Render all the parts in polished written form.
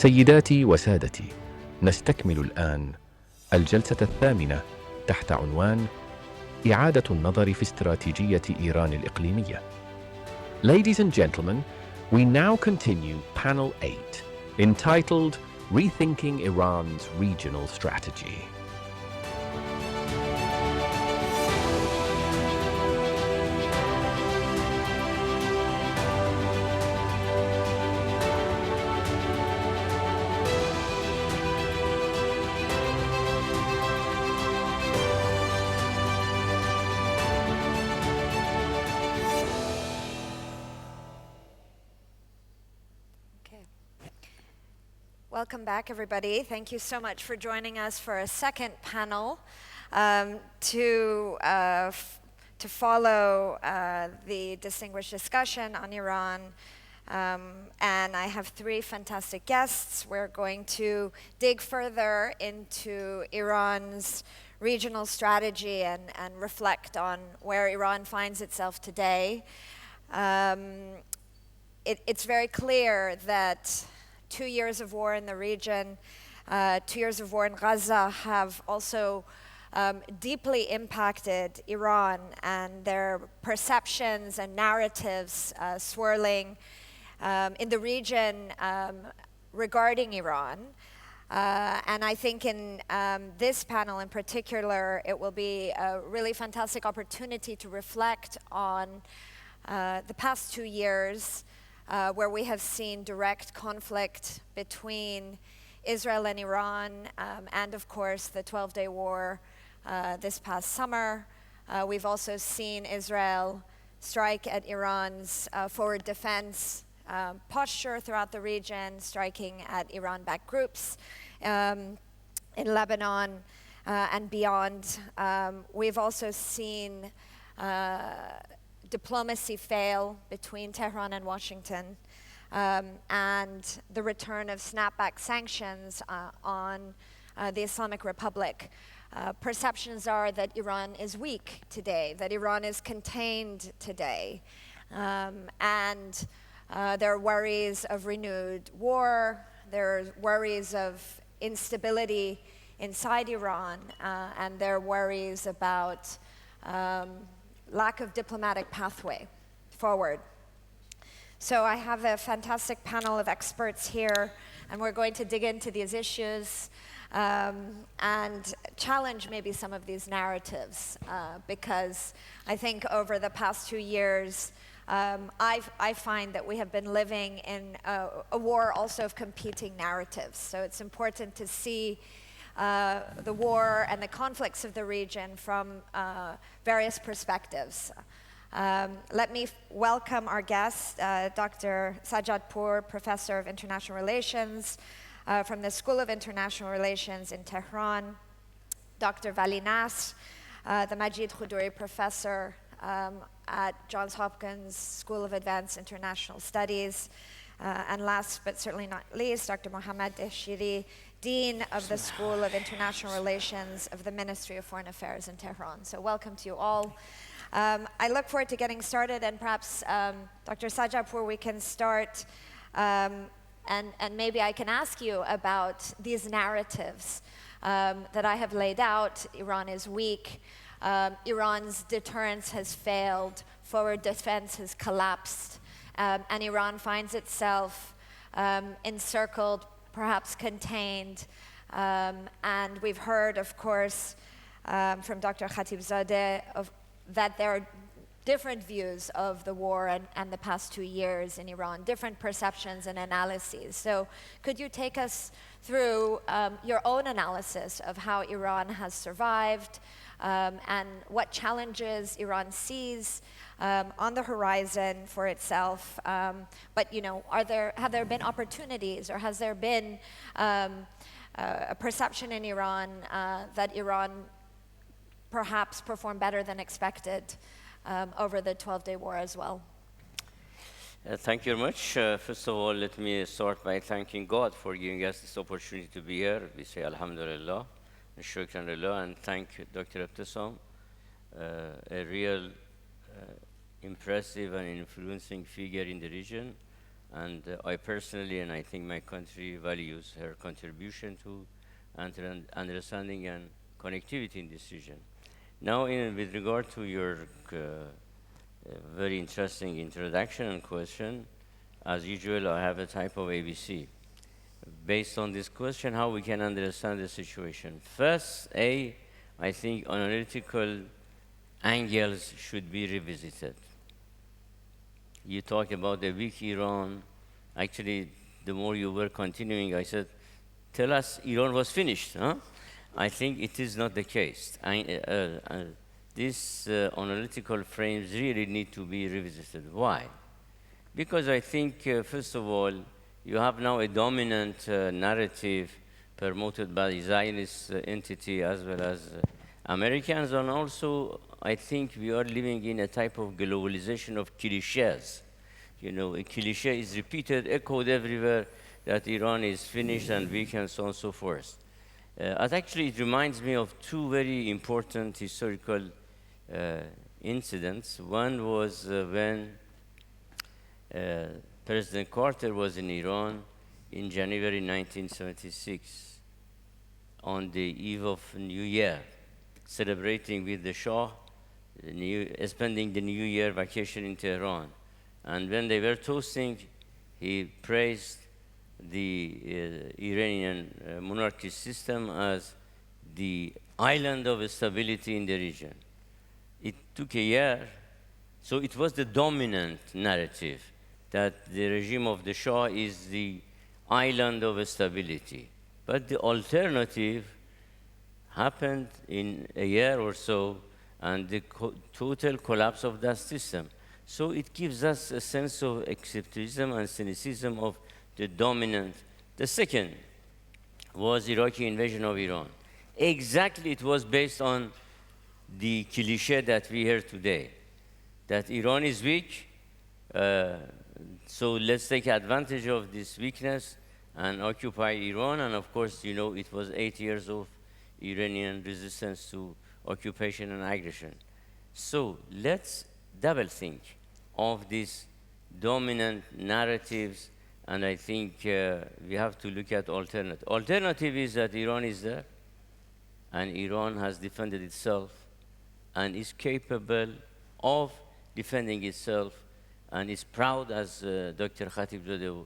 سيداتي وسادتي، نستكمل الآن الجلسة الثامنة تحت عنوان إعادة النظر في استراتيجية إيران الإقليمية. Ladies and gentlemen, we now continue panel 8, entitled Rethinking Iran's Regional Strategy. Welcome back, everybody. Thank you so much for joining us for a second panel to follow the distinguished discussion on Iran. And I have three fantastic guests. We're going to dig further into Iran's regional strategy and reflect on where Iran finds itself today. It's very clear that 2 years of war in the region, 2 years of war in Gaza have also deeply impacted Iran and their perceptions and narratives swirling in the region regarding Iran. And I think in this panel in particular, it will be a really fantastic opportunity to reflect on the past 2 years where we have seen direct conflict between Israel and Iran, and of course the 12-day war this past summer. We've also seen Israel strike at Iran's forward defense posture throughout the region, striking at Iran-backed groups in Lebanon and beyond. We've also seen diplomacy fail between Tehran and Washington, and the return of snapback sanctions on the Islamic Republic. Perceptions are that Iran is weak today, that Iran is contained today, and there are worries of renewed war, there are worries of instability inside Iran, and there are worries about lack of diplomatic pathway forward. So I have a fantastic panel of experts here, and we're going to dig into these issues and challenge maybe some of these narratives, because I think over the past 2 years, I find that we have been living in a war also of competing narratives. So it's important to see the war and the conflicts of the region from various perspectives. Let me welcome our guest, Dr. Sajjadpour, Professor of International Relations from the School of International Relations in Tehran, Dr. Vali Nasr, the Majid Khudouri Professor at Johns Hopkins School of Advanced International Studies, and last but certainly not least, Dr. Mohammad Dehshiri, Dean of the School of International Relations of the Ministry of Foreign Affairs in Tehran. So welcome to you all. I look forward to getting started, and perhaps Dr. Sajjadpour, we can start, and maybe I can ask you about these narratives that I have laid out. Iran is weak, Iran's deterrence has failed, forward defense has collapsed, and Iran finds itself encircled, perhaps contained, and we've heard, of course, from Dr. Khatibzadeh that there are different views of the war and the past 2 years in Iran, different perceptions and analyses. So could you take us through your own analysis of how Iran has survived and what challenges Iran sees on the horizon for itself? But have there been opportunities, or has there been a perception in Iran that Iran perhaps performed better than expected over the 12-day war as well? Thank you very much. First of all, let me start by thanking God for giving us this opportunity to be here. We say Alhamdulillah and Shukran Lillah, and thank Dr. Ibtisam, a real impressive and influencing figure in the region, And I personally, and I think my country values her contribution to understanding and connectivity in this region. Now, with regard to your very interesting introduction and question, as usual, I have a type of ABC. Based on this question, how we can understand the situation. First, I think analytical angles should be revisited. You talked about the weak Iran. Actually, the more you were continuing, I said, tell us Iran was finished, huh? I think it is not the case. These analytical frames really need to be revisited. Why? Because I think, first of all, you have now a dominant narrative promoted by the Zionist entity as well as Americans, and also I think we are living in a type of globalization of cliches. You know, a cliche is repeated, echoed everywhere, that Iran is finished and weak and so on and so forth. Actually, it reminds me of two very important historical incidents. One was when President Carter was in Iran in January 1976, on the eve of New Year, celebrating with the Shah, spending the New Year vacation in Tehran. And when they were toasting, he praised the Iranian monarchy system as the island of stability in the region. It took a year, so it was the dominant narrative that the regime of the Shah is the island of stability. But the alternative happened in a year or so, and the total collapse of that system. So it gives us a sense of exceptionalism and cynicism of the dominant. The second was Iraqi invasion of Iran. Exactly, it was based on the cliché that we hear today, that Iran is weak, so let's take advantage of this weakness and occupy Iran. And of course, you know, it was 8 years of Iranian resistance to occupation and aggression. So let's double think of these dominant narratives, and I think we have to look at alternative. Alternative is that Iran is there, and Iran has defended itself and is capable of defending itself, and is proud, as Dr. Khatibzadeh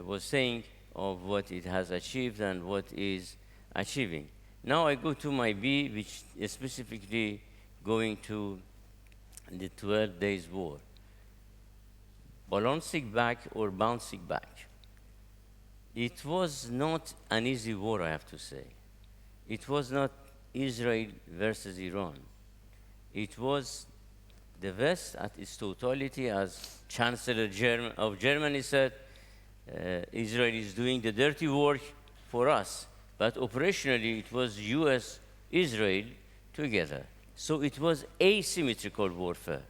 was saying, of what it has achieved and what is achieving. Now I go to my B, which is specifically going to the 12 days war. Balancing back or bouncing back. It was not an easy war, I have to say. It was not Israel versus Iran. It was the West at its totality, as Chancellor of Germany said, Israel is doing the dirty work for us. But operationally, it was US, Israel together. So it was asymmetrical warfare,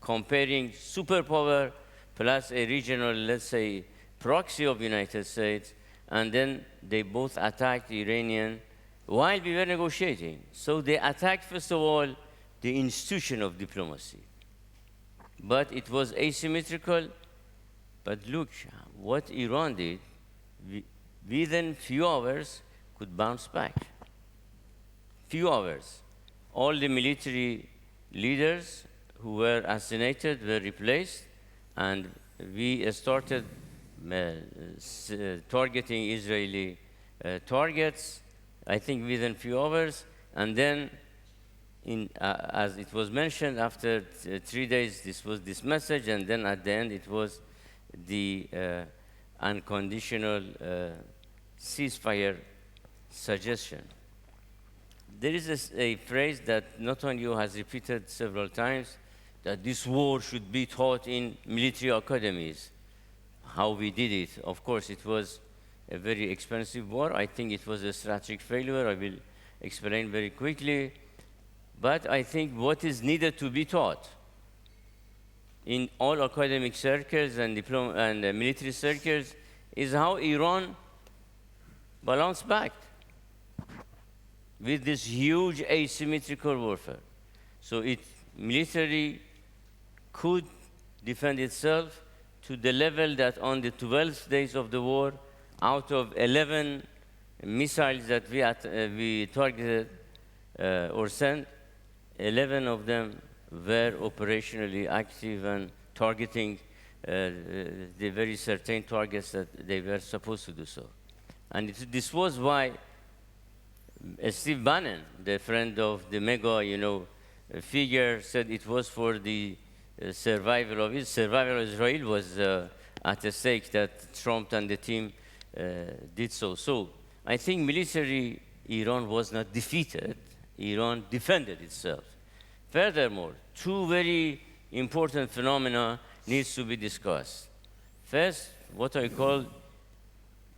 comparing superpower plus a regional, let's say, proxy of the United States, and then they both attacked the Iranian while we were negotiating. So they attacked, first of all, the institution of diplomacy. But it was asymmetrical. But look, what Iran did, within few hours, could bounce back. Few hours. All the military leaders who were assassinated were replaced, and we started targeting Israeli targets, I think within few hours, and then, as it was mentioned, after 3 days, this was this message, and then at the end, it was the unconditional ceasefire suggestion. There is a phrase that Netanyahu has repeated several times, that this war should be taught in military academies. How we did it. Of course, it was a very expensive war. I think it was a strategic failure. I will explain very quickly. But I think what is needed to be taught in all academic circles and military circles is how Iran balanced back with this huge asymmetrical warfare. So it military could defend itself, to the level that on the 12th days of the war, out of 11 missiles that we targeted or sent, 11 of them were operationally active and targeting the very certain targets that they were supposed to do so. And this was why Steve Bannon, the friend of the mega, figure, said it was for the survival of Israel was at stake, that Trump and the team did so. So I think military Iran was not defeated. Iran defended itself. Furthermore, two very important phenomena needs to be discussed. First, what I call,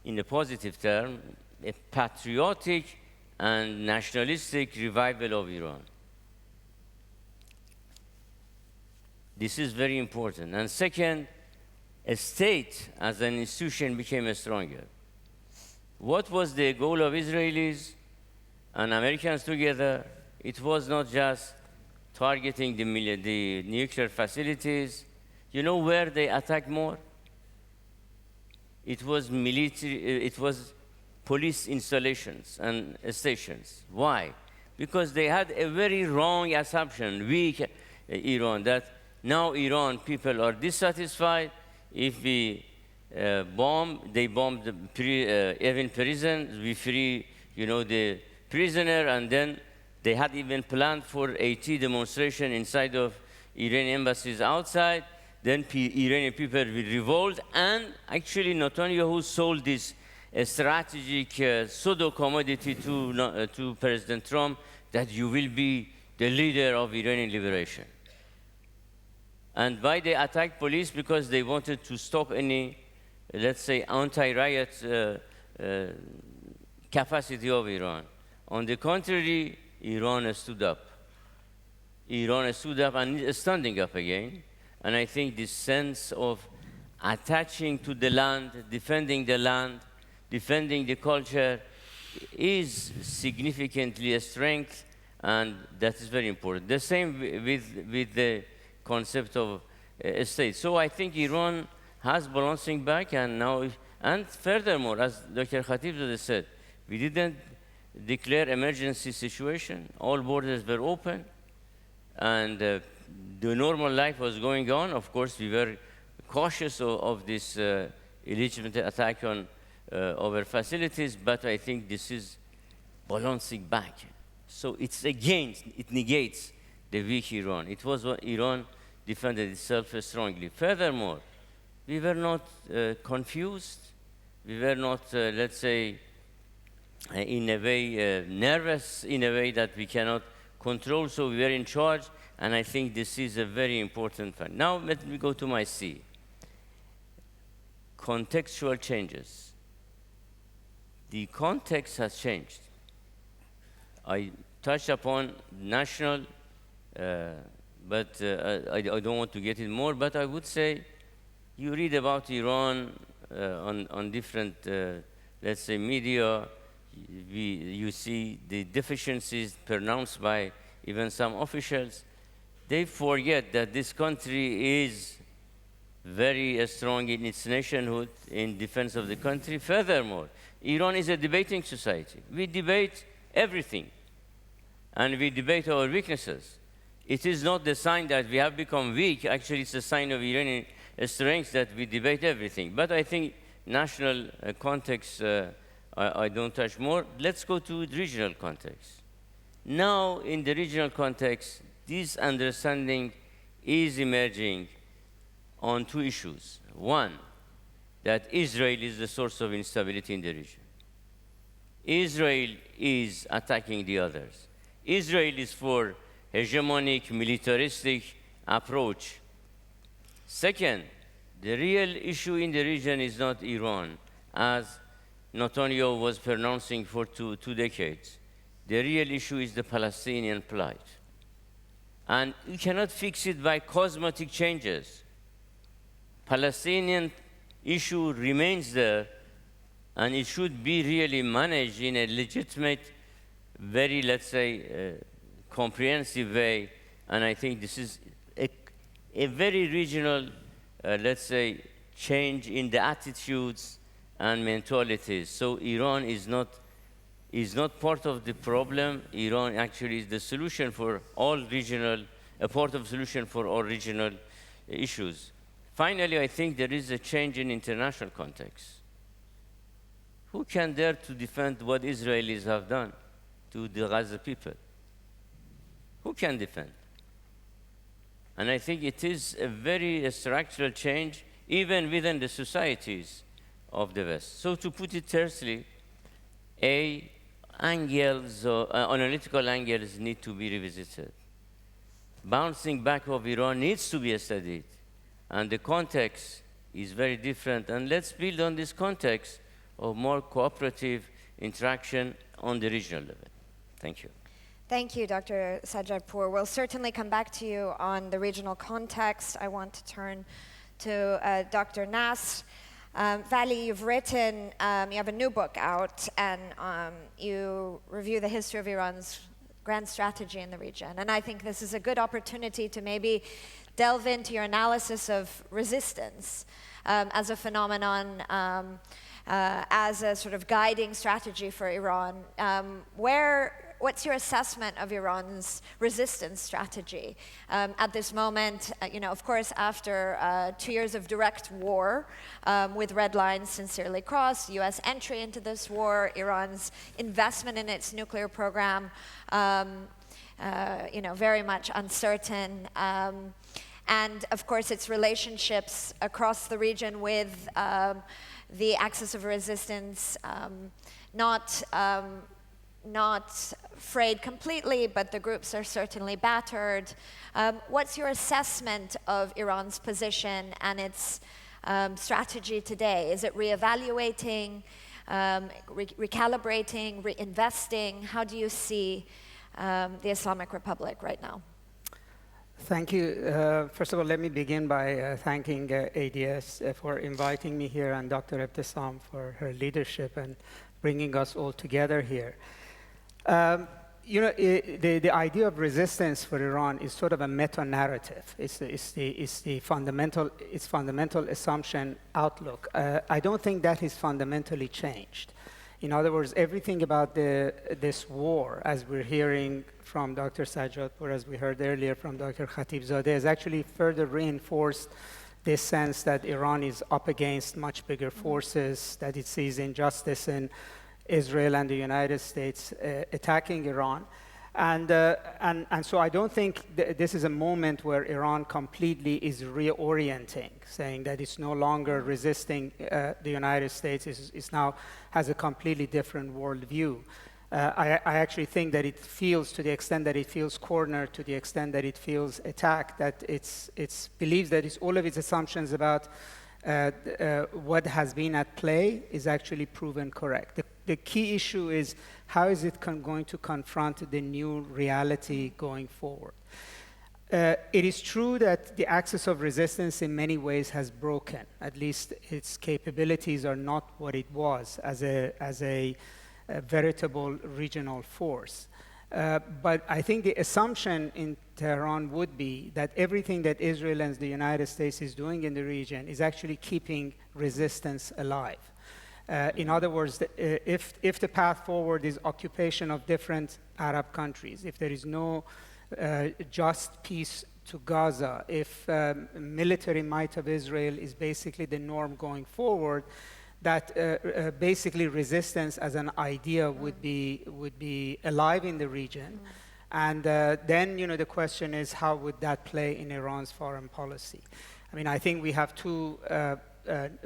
in a positive term, a patriotic and nationalistic revival of Iran. This is very important. And second, a state as an institution became stronger. What was the goal of Israelis and Americans together? It was not just targeting the nuclear facilities. You know where they attacked more? It was military, it was police installations and stations. Why? Because they had a very wrong assumption, weak Iran, that now Iran people are dissatisfied. If we bomb, they bomb even prisons, we free, the prisoner, and then they had even planned for a tea demonstration inside of Iranian embassies outside. Then Iranian people will revolt, and actually Netanyahu sold this strategic pseudo commodity to President Trump, that you will be the leader of Iranian liberation. And why they attacked police? Because they wanted to stop any, let's say, anti-riot capacity of Iran. On the contrary, Iran stood up. Iran stood up and is standing up again. And I think this sense of attaching to the land, defending the culture, is significantly a strength, and that is very important. The same with the concept of a state. So I think Iran has balancing back, and furthermore, as Dr. Khatibzadeh said, we didn't declare emergency situation. All borders were open, and the normal life was going on. Of course, we were cautious of this illegitimate attack on our facilities, but I think this is balancing back. So it negates the weak Iran. It was what Iran defended itself strongly. Furthermore, we were not confused. We were not, let's say, in a way nervous, in a way that we cannot control, so we were in charge, and I think this is a very important fact. Now let me go to my C. Contextual changes. The context has changed. I touched upon national, but I don't want to get in more, but I would say you read about Iran on different, let's say, media. You see the deficiencies pronounced by even some officials. They forget that this country is very strong in its nationhood, in defense of the country. Furthermore, Iran is a debating society. We debate everything, and we debate our weaknesses. It is not the sign that we have become weak. Actually, it's a sign of Iranian strength that we debate everything. But I think national context, I don't touch more. Let's go to regional context. Now, in the regional context, this understanding is emerging on two issues. One, that Israel is the source of instability in the region. Israel is attacking the others. Israel is for hegemonic, militaristic approach. Second, the real issue in the region is not Iran, as Netanyahu was pronouncing for two decades. The real issue is the Palestinian plight. And you cannot fix it by cosmetic changes. Palestinian issue remains there, and it should be really managed in a legitimate, very, let's say, comprehensive way. And I think this is a very regional, let's say, change in the attitudes and mentalities. So Iran is not part of the problem. Iran actually is the solution for all regional, a part of the solution for all regional issues. Finally, I think there is a change in international context. Who can dare to defend what Israelis have done to the Gaza people? Who can defend? And I think it is a very structural change, even within the societies of the West. So to put it tersely, analytical angles need to be revisited. Bouncing back of Iran needs to be studied, and the context is very different. And let's build on this context of more cooperative interaction on the regional level. Thank you. Thank you, Dr. Sajjadpour. We'll certainly come back to you on the regional context. I want to turn to Dr. Nasr. Vali, you've written, you have a new book out, and you review the history of Iran's grand strategy in the region. And I think this is a good opportunity to maybe delve into your analysis of resistance as a phenomenon, as a sort of guiding strategy for Iran. What's your assessment of Iran's resistance strategy at this moment? Of course, after 2 years of direct war, with red lines sincerely crossed, U.S. entry into this war, Iran's investment in its nuclear program, very much uncertain, and of course its relationships across the region with the axis of resistance, not frayed completely, but the groups are certainly battered. What's your assessment of Iran's position and its strategy today? Is it reevaluating, recalibrating, reinvesting? How do you see the Islamic Republic right now? Thank you. First of all, let me begin by thanking ADS for inviting me here, and Dr. Ebtesam for her leadership and bringing us all together here. The idea of resistance for Iran is sort of a meta-narrative. It's the fundamental assumption outlook. I don't think that is fundamentally changed. In other words, everything about this war, as we're hearing from Dr. Sajjadpour, as we heard earlier from Dr. Khatibzadeh, has actually further reinforced this sense that Iran is up against much bigger forces, that it sees injustice in Israel and the United States attacking Iran. And so I don't think this is a moment where Iran completely is reorienting, saying that it's no longer resisting the United States, it now has a completely different worldview. I actually think that it feels, to the extent that it feels cornered, to the extent that it feels attacked, that it believes that all of its assumptions about what has been at play is actually proven correct. The key issue is, how is it going to confront the new reality going forward? It is true that the axis of resistance in many ways has broken. At least its capabilities are not what it was as a veritable regional force. But I think the assumption in Tehran would be that everything that Israel and the United States is doing in the region is actually keeping resistance alive. In other words, if the path forward is occupation of different Arab countries, if there is no just peace to Gaza, if military might of Israel is basically the norm going forward, that basically resistance as an idea would be alive in the region. And then, the question is, how would that play in Iran's foreign policy? I mean, I think we have two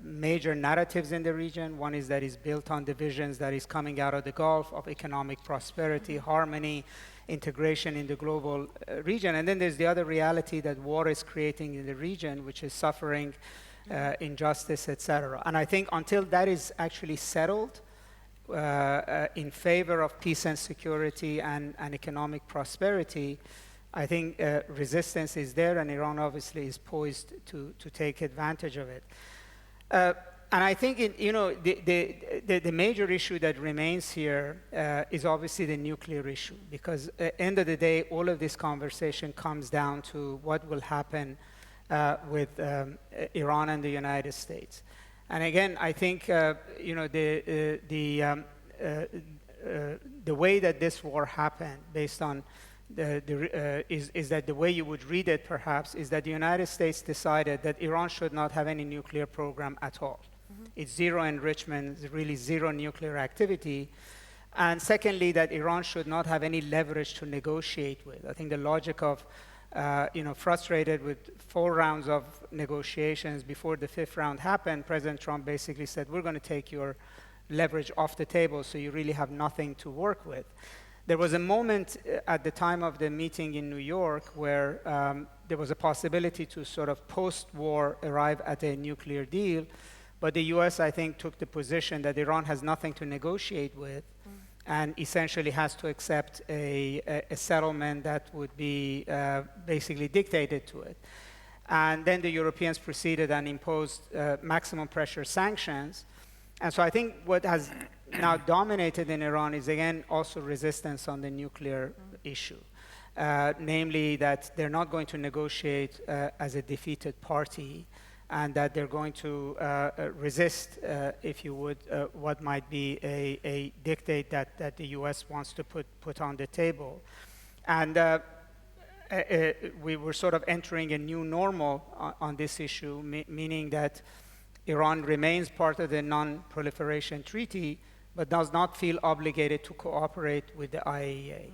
major narratives in the region. One is that is built on divisions that is coming out of the Gulf, of economic prosperity, harmony, integration in the global region. And then there's the other reality that war is creating in the region, which is suffering, injustice, etc. And I think until that is actually settled in favor of peace and security and economic prosperity, I think resistance is there, and Iran obviously is poised to take advantage of it. And I think the major issue that remains here is obviously the nuclear issue, because at the end of the day, all of this conversation comes down to what will happen with Iran and the United States. And again, I think the way that this war happened, based on is that the way you would read it, perhaps, is that the United States decided that Iran should not have any nuclear program at all. Mm-hmm. It's zero enrichment, it's really zero nuclear activity. And secondly, that Iran should not have any leverage to negotiate with. I think the logic of, frustrated with 4 rounds of negotiations before the 5th round happened, President Trump basically said, we're going to take your leverage off the table, so you really have nothing to work with. There was a moment at the time of the meeting in New York where there was a possibility to sort of post-war arrive at a nuclear deal, but the US, I think, took the position that Iran has nothing to negotiate with and essentially has to accept a settlement that would be basically dictated to it. And then the Europeans proceeded and imposed maximum pressure sanctions. And so I think what has now dominated in Iran is, again, also resistance on the nuclear issue, namely that they're not going to negotiate as a defeated party, and that they're going to resist, if you would, what might be a dictate that the US wants to put on the table. And we were sort of entering a new normal on this issue, meaning that Iran remains part of the non-proliferation treaty, but does not feel obligated to cooperate with the IAEA,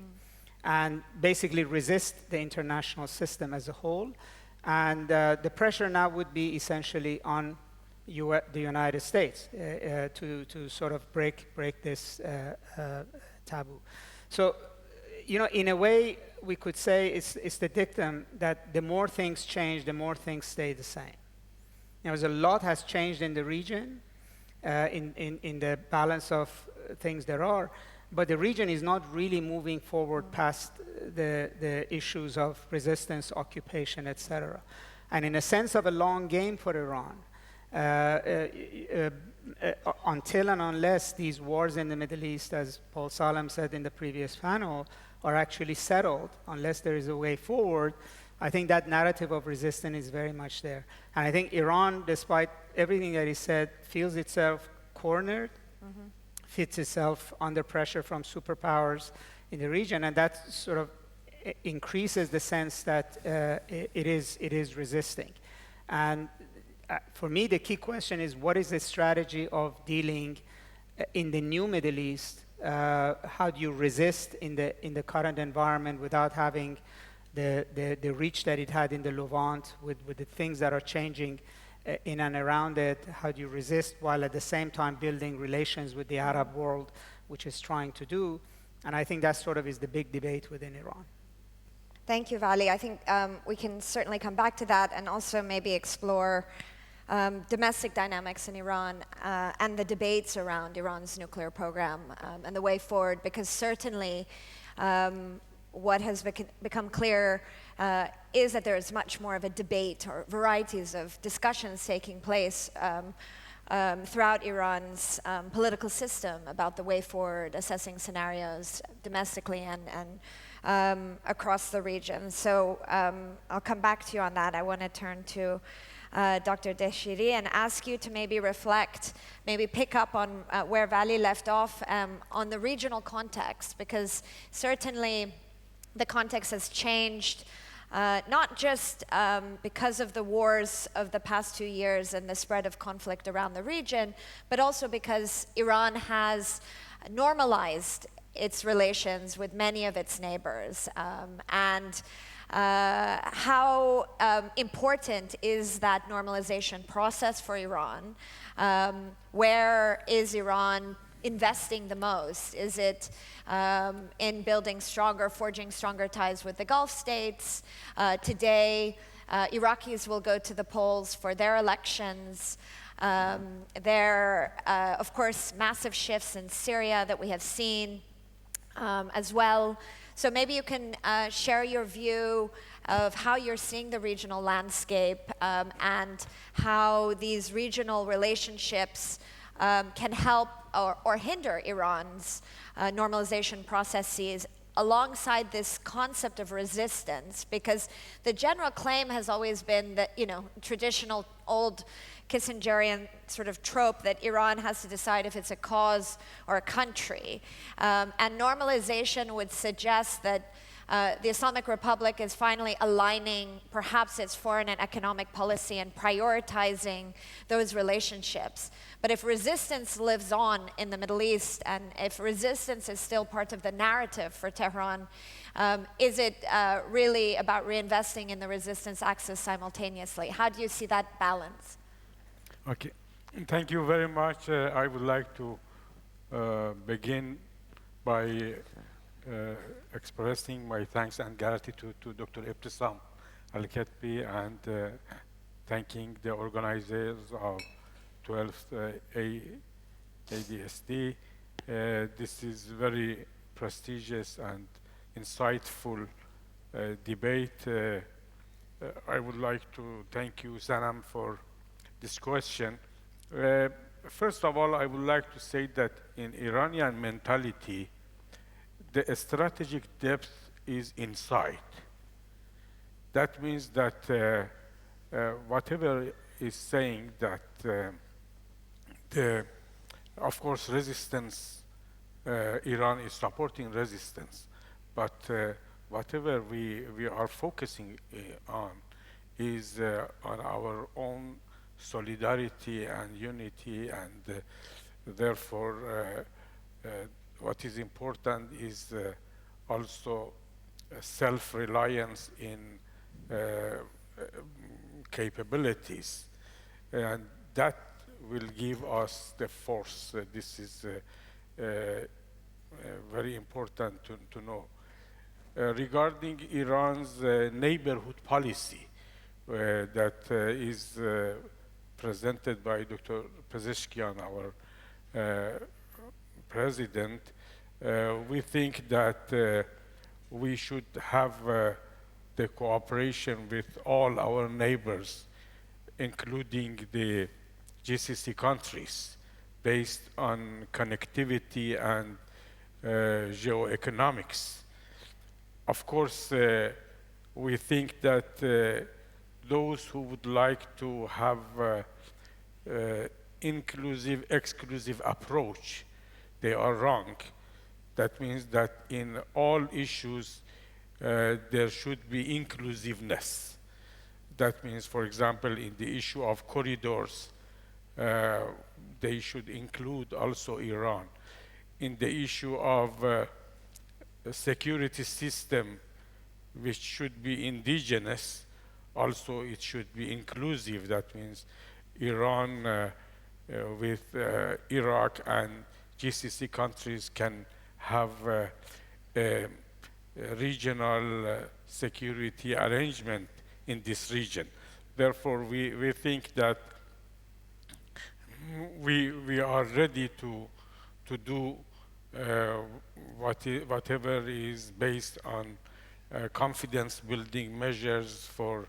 and basically resist the international system as a whole. And the pressure now would be essentially on the United States to sort of break this taboo. So, in a way, we could say it's the dictum that the more things change, the more things stay the same. A lot has changed in the region, in the balance of things there are, but the region is not really moving forward past the issues of resistance, occupation, etc. And in a sense of a long game for Iran, until and unless these wars in the Middle East, as Paul Salem said in the previous panel, are actually settled, unless there is a way forward, I think that narrative of resistance is very much there. And I think Iran, despite everything that he said, feels itself cornered, fits itself under pressure from superpowers in the region, and that sort of increases the sense that it is resisting. And for me, the key question is, what is the strategy of dealing in the new Middle East? How do you resist in the current environment without having the reach that it had in the Levant, with the things that are changing in and around it? How do you resist while at the same time building relations with the Arab world, which is trying to do? And I think that sort of is the big debate within Iran. Thank you, Vali. I think we can certainly come back to that and also maybe explore domestic dynamics in Iran and the debates around Iran's nuclear program and the way forward, because certainly what has become clear is that there is much more of a debate or varieties of discussions taking place throughout Iran's political system about the way forward, assessing scenarios domestically and across the region. So I'll come back to you on that. I want to turn to Dr. Deshiri and ask you to maybe reflect, maybe pick up on where Vali left off on the regional context, because certainly the context has changed, not just because of the wars of the past 2 years and the spread of conflict around the region, but also because Iran has normalized its relations with many of its neighbors. And how important is that normalization process for Iran? Where is Iran investing the most? Is it in forging stronger ties with the Gulf states? Today, Iraqis will go to the polls for their elections. There are, of course, massive shifts in Syria that we have seen as well. So maybe you can share your view of how you're seeing the regional landscape and how these regional relationships can help or hinder Iran's normalization processes alongside this concept of resistance, because the general claim has always been that, traditional old Kissingerian sort of trope that Iran has to decide if it's a cause or a country. And normalization would suggest that the Islamic Republic is finally aligning perhaps its foreign and economic policy and prioritizing those relationships. But if resistance lives on in the Middle East, and if resistance is still part of the narrative for Tehran, is it really about reinvesting in the resistance axis simultaneously? How do you see that balance? Okay, thank you very much. I would like to begin by expressing my thanks and gratitude to Dr. Ibtisam Al-Khatbi and thanking the organizers of 12th ADSD. This is very prestigious and insightful debate. I would like to thank you, Sanam, for this question. First of all, I would like to say that in Iranian mentality, the strategic depth is inside. That means that whatever is saying that of course, resistance, Iran is supporting resistance, but whatever we are focusing on is on our own solidarity and unity, and therefore what is important is also self-reliance in capabilities, and that will give us the force. This is very important to know. Regarding Iran's neighborhood policy that is presented by Dr. Pezeshkian, our president, we think that we should have the cooperation with all our neighbors, including the GCC countries, based on connectivity and geoeconomics. Of course, we think that those who would like to have inclusive, exclusive approach, they are wrong. That means that in all issues, there should be inclusiveness. That means, for example, in the issue of corridors, they should include also Iran. In the issue of a security system, which should be indigenous, also it should be inclusive. That means Iran with Iraq and GCC countries can have a regional security arrangement in this region. Therefore, we think that we are ready to do whatever is based on confidence building measures for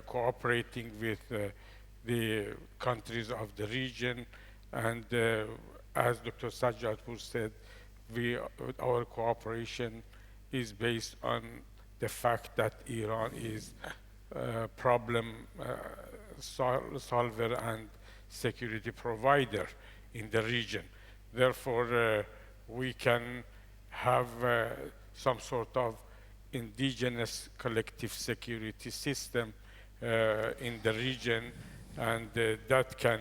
cooperating with the countries of the region. And as Dr. Sajjadpour said, our cooperation is based on the fact that Iran is a problem solver and security provider in the region. Therefore, we can have some sort of indigenous collective security system in the region, and that can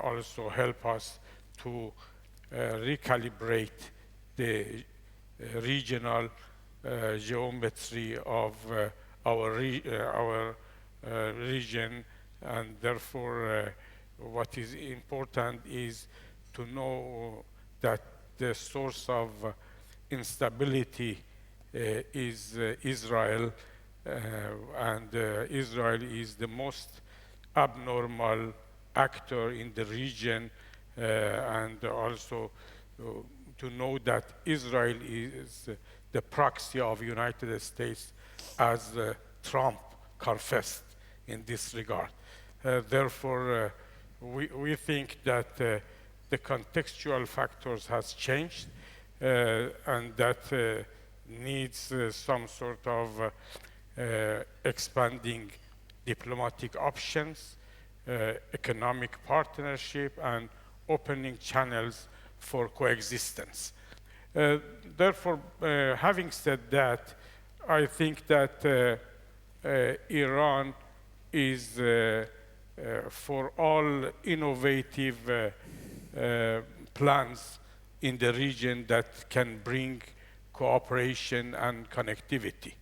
also help us to recalibrate the regional geometry of our region, and therefore what is important is to know that the source of instability is Israel, and Israel is the most abnormal actor in the region, and also to know that Israel is the proxy of United States, as Trump confessed in this regard. Therefore, we think that the contextual factors has changed, and that needs some sort of expanding diplomatic options, economic partnership, and opening channels for coexistence. Therefore, having said that, I think that Iran is for all innovative plans in the region that can bring cooperation and connectivity.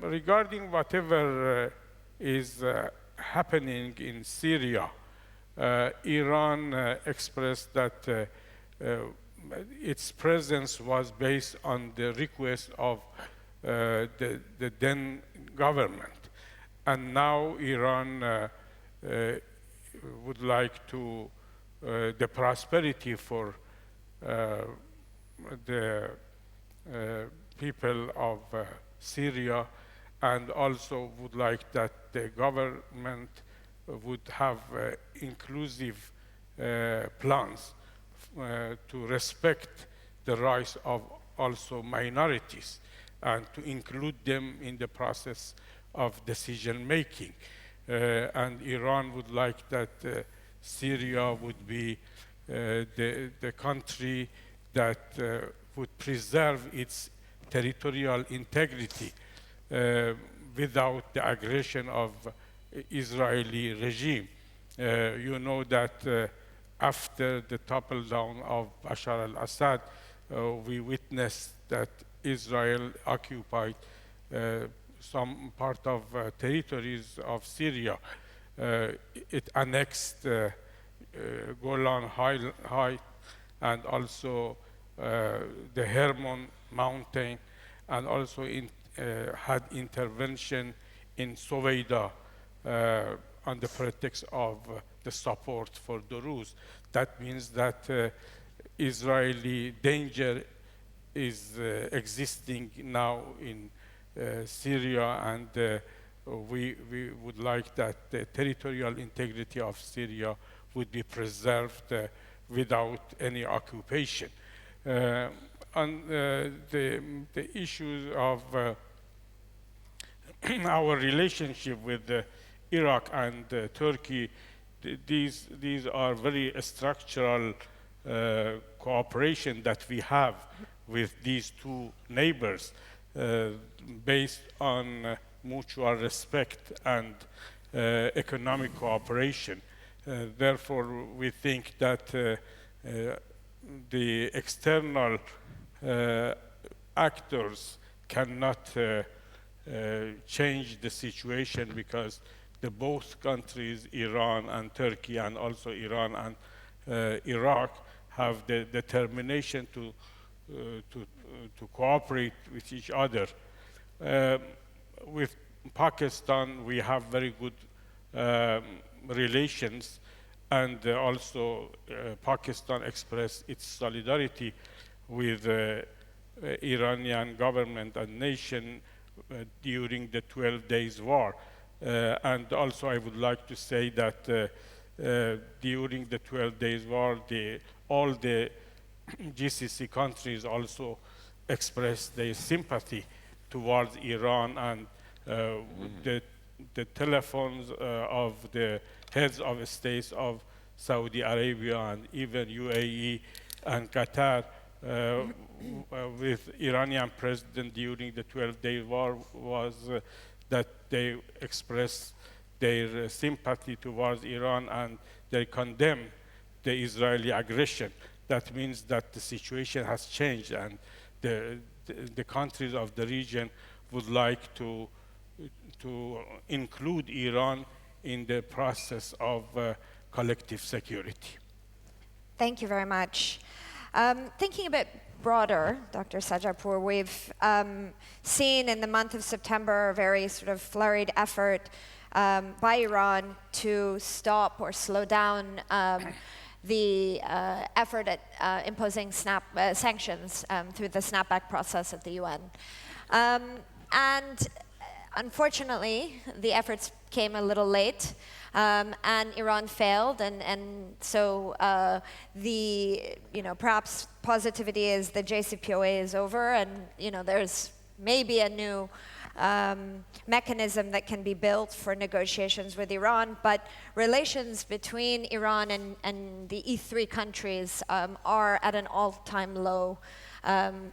Regarding whatever is happening in Syria, Iran expressed that its presence was based on the request of the then government. And now Iran would like to the prosperity for the people of Syria, and also would like that the government would have inclusive plans to respect the rights of also minorities and to include them in the process of decision making. And Iran would like that Syria would be the country that would preserve its territorial integrity without the aggression of Israeli regime. You know that after the topple down of Bashar al-Assad, we witnessed that Israel occupied some part of territories of Syria. It annexed Golan Heights and also the Hermon Mountain, and also had intervention in Soweida on the pretext of the support for Druze. That means that Israeli danger is existing now in Syria, and we would like that the territorial integrity of Syria would be preserved without any occupation. On the issues of our relationship with Iraq and Turkey, these are very structural cooperation that we have with these two neighbors based on mutual respect and economic cooperation. Therefore, we think that the external actors cannot change the situation, because the both countries, Iran and Turkey, and also Iran and Iraq, have the determination to cooperate with each other. With Pakistan, we have very good relations, and also Pakistan expressed its solidarity with the Iranian government and nation during the 12 days war. And also I would like to say that during the 12 days war, all the GCC countries also expressed their sympathy towards Iran, and the telephones of the heads of states of Saudi Arabia and even UAE and Qatar with Iranian president during the 12-day war was that they expressed their sympathy towards Iran, and they condemned the Israeli aggression. That means that the situation has changed, and the countries of the region would like to include Iran in the process of collective security. Thank you very much. Thinking a bit broader, Dr. Sajapur, we've seen in the month of September a very sort of flurried effort by Iran to stop or slow down the effort at imposing sanctions through the snapback process at the UN. And unfortunately, the efforts came a little late, and Iran failed, and so perhaps positivity is the JCPOA is over, and there's maybe a new mechanism that can be built for negotiations with Iran, but relations between Iran and the E3 countries are at an all-time low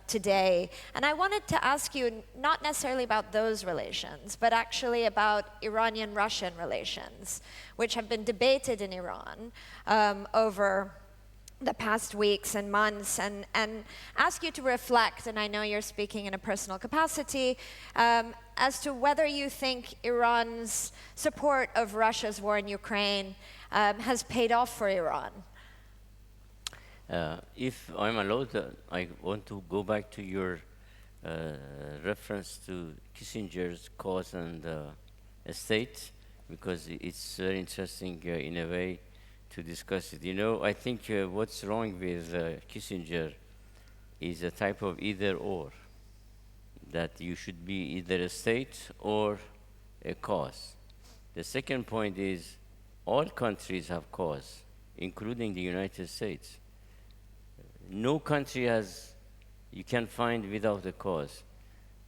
today. And I wanted to ask you not necessarily about those relations, but actually about Iranian-Russian relations, which have been debated in Iran over the past weeks and months, and ask you to reflect, and I know you're speaking in a personal capacity, as to whether you think Iran's support of Russia's war in Ukraine has paid off for Iran. If I'm allowed, I want to go back to your reference to Kissinger's cause and estate, because it's very interesting in a way to discuss it. I think what's wrong with Kissinger is a type of either or, that you should be either a state or a cause. The second point is all countries have cause, including the United States. No country you can find without a cause.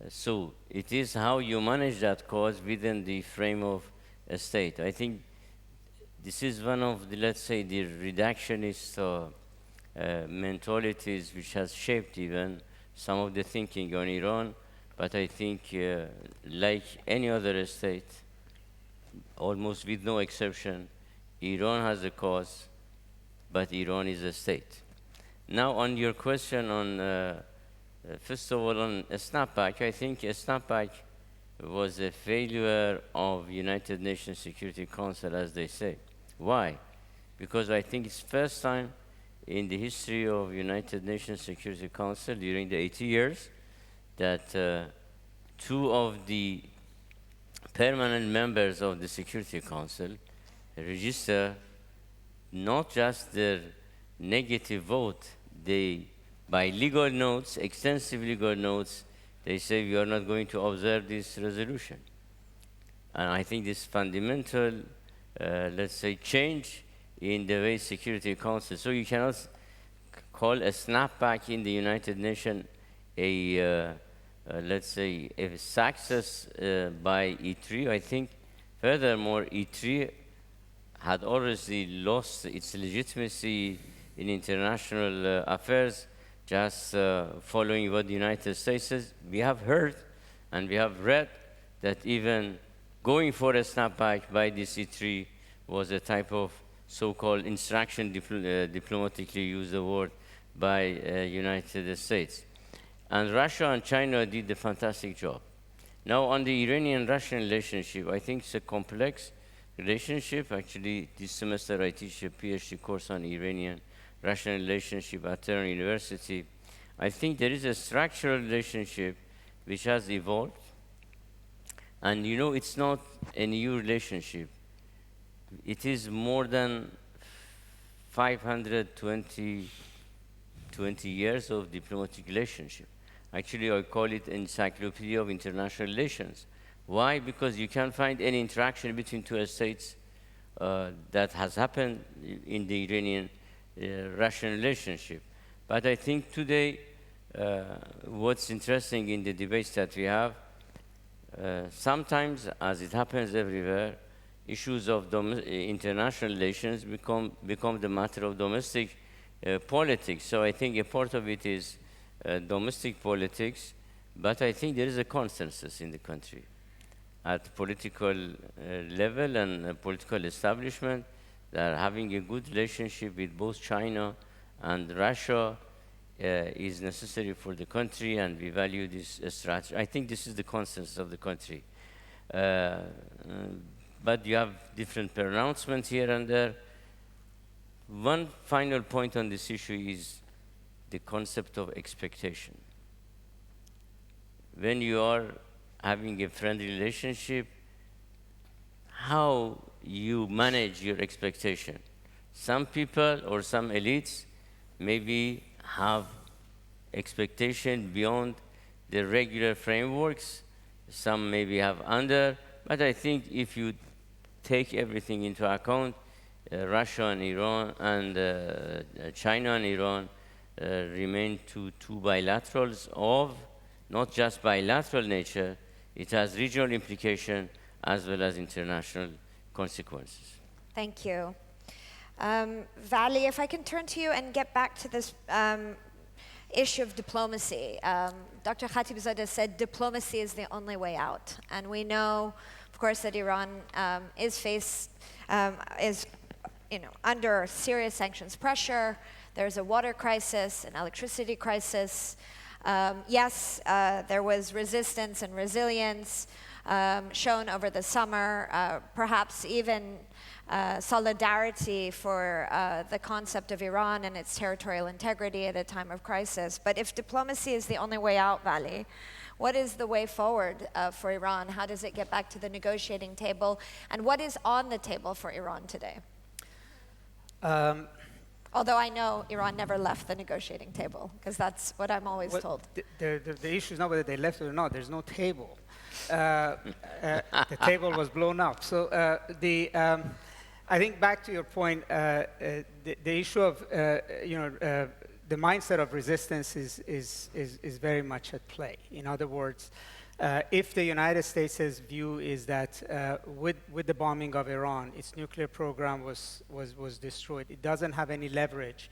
So it is how you manage that cause within the frame of a state. I think this is one of the, let's say, the reductionist mentalities which has shaped even some of the thinking on Iran. But I think, like any other state, almost with no exception, Iran has a cause, but Iran is a state. Now, on your question on, first of all, on a snapback, I think a snapback was a failure of United Nations Security Council, as they say. Why? Because I think it's first time in the history of United Nations Security Council during the 80 years that two of the permanent members of the Security Council register not just their negative vote, they, by legal notes, extensive legal notes, they say we are not going to observe this resolution. And I think this fundamental, let's say, change in the way Security Council. So you cannot call a snapback in the United Nations let's say, a success by E3. I think, furthermore, E3 had already lost its legitimacy in international affairs, just following what the United States says. We have heard and we have read that even going for a snapback by the E3 was a type of so-called instruction, diplomatically use the word, by United States. And Russia and China did a fantastic job. Now, on the Iranian-Russian relationship, I think it's a complex relationship. Actually, this semester I teach a PhD course on Iranian-Russian relationship at Tehran University. I think there is a structural relationship which has evolved. And it's not a new relationship. It is more than 520 years of diplomatic relationship. Actually, I call it encyclopedia of international relations. Why? Because you can't find any interaction between two states that has happened in the Iranian-Russian relationship. But I think today, what's interesting in the debates that we have, sometimes, as it happens everywhere, issues of international relations become the matter of domestic politics. So I think a part of it is domestic politics, but I think there is a consensus in the country at political level and political establishment that having a good relationship with both China and Russia is necessary for the country, and we value this strategy. I think this is the consensus of the country. But you have different pronouncements here and there. One final point on this issue is the concept of expectation. When you are having a friendly relationship, how you manage your expectation. Some people or some elites maybe have expectation beyond the regular frameworks. Some maybe have under, but I think if you take everything into account, Russia and Iran and China and Iran remain to two bilaterals of not just bilateral nature, it has regional implication as well as international consequences. Thank you. Vali, if I can turn to you and get back to this issue of diplomacy. Dr. Khatibzadeh said diplomacy is the only way out. And we know, of course, that Iran is under serious sanctions pressure. There's a water crisis, an electricity crisis. Yes, there was resistance and resilience shown over the summer, perhaps even solidarity for the concept of Iran and its territorial integrity at a time of crisis. But if diplomacy is the only way out, Vali, what is the way forward for Iran? How does it get back to the negotiating table? And what is on the table for Iran today? Although I know Iran never left the negotiating table, because that's what I'm always told. The issue is not whether they left it or not. There's no table. The table was blown up. So I think back to your point, the issue of the mindset of resistance is very much at play. In other words, if the United States' view is that with the bombing of Iran, its nuclear program was destroyed, it doesn't have any leverage,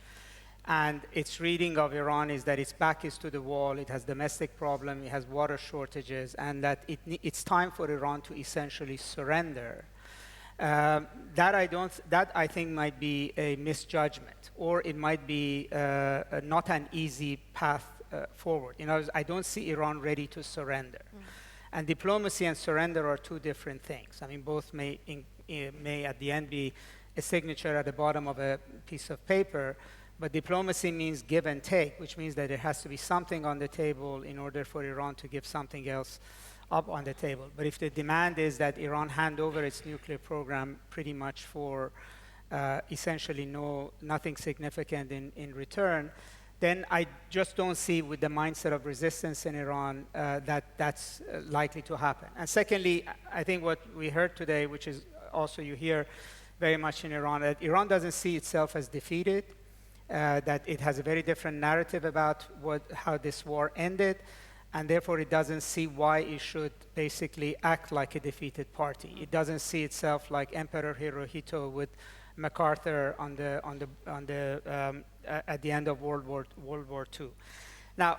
and its reading of Iran is that its back is to the wall, it has domestic problem, it has water shortages, and that it's time for Iran to essentially surrender. That I think might be a misjudgment, or it might be not an easy path forward. I don't see Iran ready to surrender. And diplomacy and surrender are two different things. I mean, both may at the end be a signature at the bottom of a piece of paper, but diplomacy means give and take, which means that there has to be something on the table in order for Iran to give something else up on the table. But if the demand is that Iran hand over its nuclear program pretty much for essentially nothing significant in return, then I just don't see, with the mindset of resistance in Iran, that's likely to happen. And secondly, I think what we heard today, which is also you hear very much in Iran, that Iran doesn't see itself as defeated, that it has a very different narrative about how this war ended, and therefore it doesn't see why it should basically act like a defeated party. It doesn't see itself like Emperor Hirohito with MacArthur at the end of World War II. Now,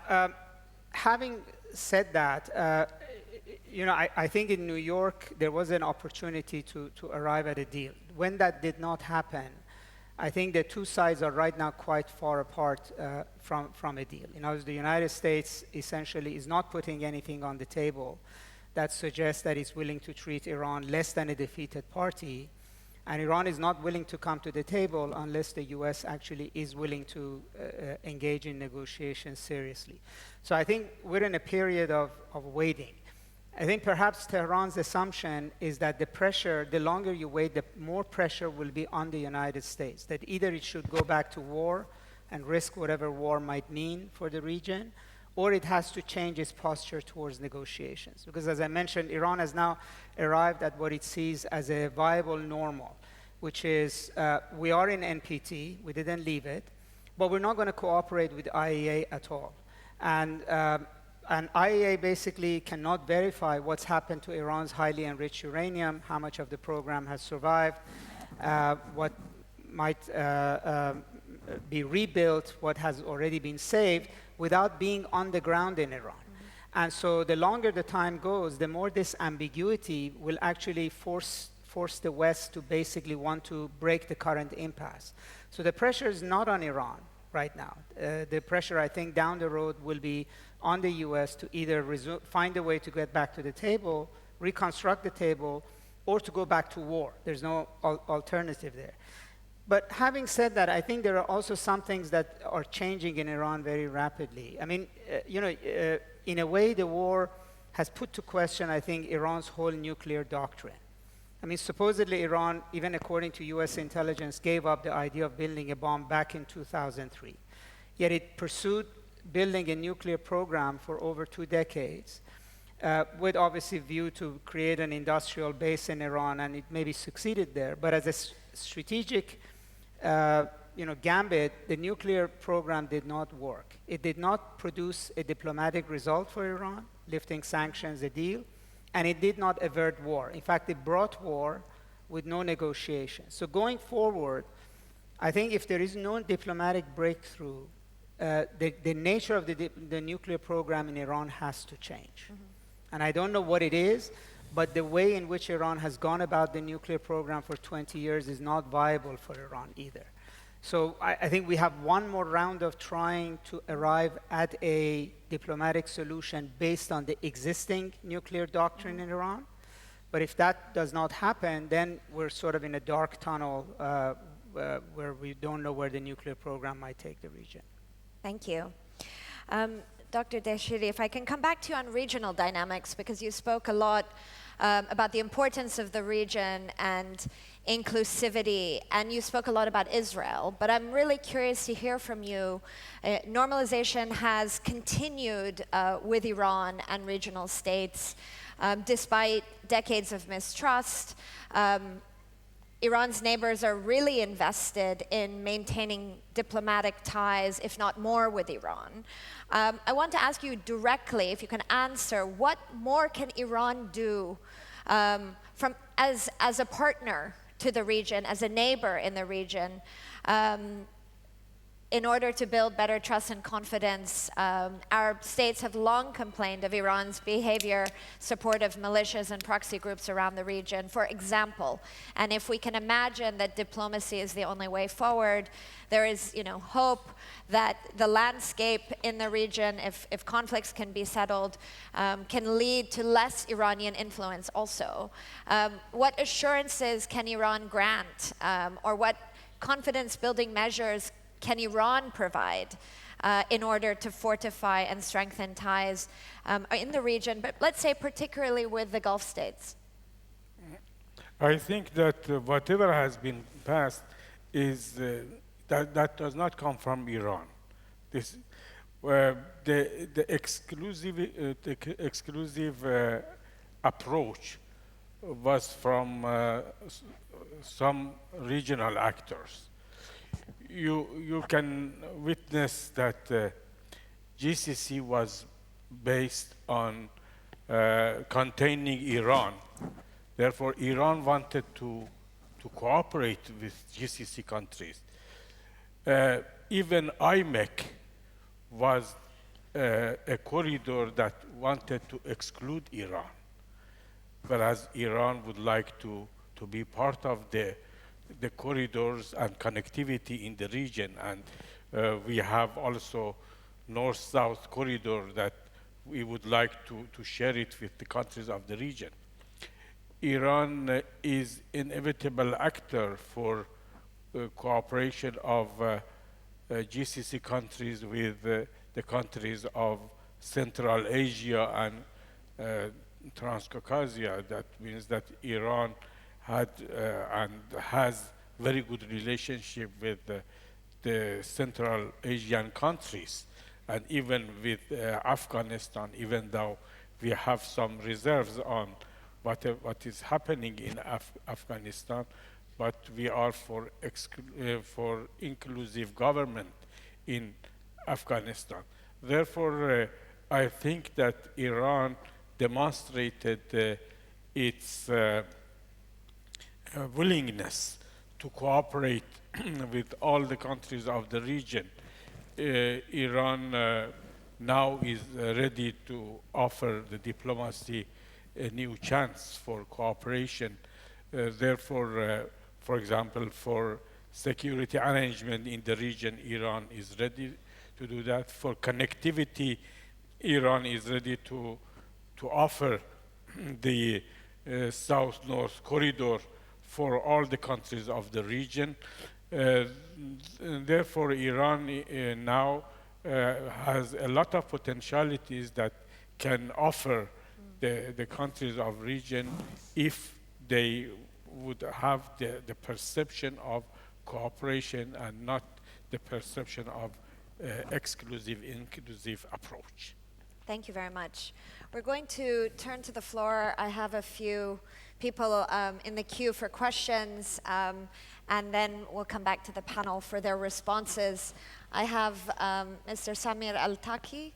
having said that, I think in New York there was an opportunity to arrive at a deal. When that did not happen, I think the two sides are right now quite far apart from a deal. The United States essentially is not putting anything on the table that suggests that it's willing to treat Iran less than a defeated party. And Iran is not willing to come to the table unless the US actually is willing to engage in negotiations seriously. So I think we're in a period of waiting. I think perhaps Tehran's assumption is that the longer you wait, the more pressure will be on the United States, that either it should go back to war and risk whatever war might mean for the region, or it has to change its posture towards negotiations. Because as I mentioned, Iran has now arrived at what it sees as a viable normal, which is we are in NPT, we didn't leave it, but we're not going to cooperate with IAEA at all. And IAEA basically cannot verify what's happened to Iran's highly enriched uranium, how much of the program has survived, what might be rebuilt, what has already been saved, without being on the ground in Iran. And so the longer the time goes, the more this ambiguity will actually force the West to basically want to break the current impasse. So the pressure is not on Iran right now. The pressure, I think, down the road will be on the US to either find a way to get back to the table, reconstruct the table, or to go back to war. There's no alternative there. But having said that, I think there are also some things that are changing in Iran very rapidly. I mean, in a way, the war has put to question, I think, Iran's whole nuclear doctrine. I mean, supposedly Iran, even according to US intelligence, gave up the idea of building a bomb back in 2003. Yet it pursued building a nuclear program for over 2 decades, with obviously view to create an industrial base in Iran, and it maybe succeeded there. But as a strategic gambit, the nuclear program did not work. It did not produce a diplomatic result for Iran, lifting sanctions, a deal, and it did not avert war. In fact, it brought war with no negotiation. So going forward, I think if there is no diplomatic breakthrough, the nature of the nuclear program in Iran has to change. And I don't know what it is, but the way in which Iran has gone about the nuclear program for 20 years is not viable for Iran either. So I think we have one more round of trying to arrive at a diplomatic solution based on the existing nuclear doctrine in Iran. But if that does not happen, then we're sort of in a dark tunnel where we don't know where the nuclear program might take the region. Thank you. Dr. Deshiri, if I can come back to you on regional dynamics, because you spoke a lot about the importance of the region and inclusivity, and you spoke a lot about Israel, but I'm really curious to hear from you. Normalization has continued with Iran and regional states, despite decades of mistrust. Iran's neighbors are really invested in maintaining diplomatic ties, if not more, with Iran. I want to ask you directly, if you can answer, what more can Iran do as a partner to the region, as a neighbor in the region, in order to build better trust and confidence? Arab states have long complained of Iran's behavior, support of militias and proxy groups around the region, for example. And if we can imagine that diplomacy is the only way forward, there is, hope that the landscape in the region, if conflicts can be settled, can lead to less Iranian influence also. What assurances can Iran grant, or what confidence-building measures can Iran provide in order to fortify and strengthen ties in the region, but let's say particularly with the Gulf states? I think that whatever has been passed is that does not come from Iran. This, the exclusive approach was from some regional actors. You can witness that GCC was based on containing Iran. Therefore, Iran wanted to cooperate with GCC countries. Even IMEC was a corridor that wanted to exclude Iran, whereas Iran would like to be part of the corridors and connectivity in the region. And we have also north-south corridor that we would like to share it with the countries of the region. Iran is inevitable actor for cooperation of GCC countries with the countries of Central Asia and Transcaucasia. That means that Iran had and has very good relationship with the Central Asian countries, and even with Afghanistan, even though we have some reserves on what is happening in Afghanistan, but we are for inclusive government in Afghanistan. Therefore, I think that Iran demonstrated its willingness to cooperate with all the countries of the region. Iran now is ready to offer the diplomacy a new chance for cooperation. Therefore, for example, for security arrangement in the region, Iran is ready to do that. For connectivity, Iran is ready to offer the south-north corridor for all the countries of the region. Therefore, Iran now has a lot of potentialities that can offer the countries of region if they would have the perception of cooperation and not the perception of exclusive, inclusive approach. Thank you very much. We're going to turn to the floor. I have a few people in the queue for questions, and then we'll come back to the panel for their responses. I have Mr. Samir Al-Taki.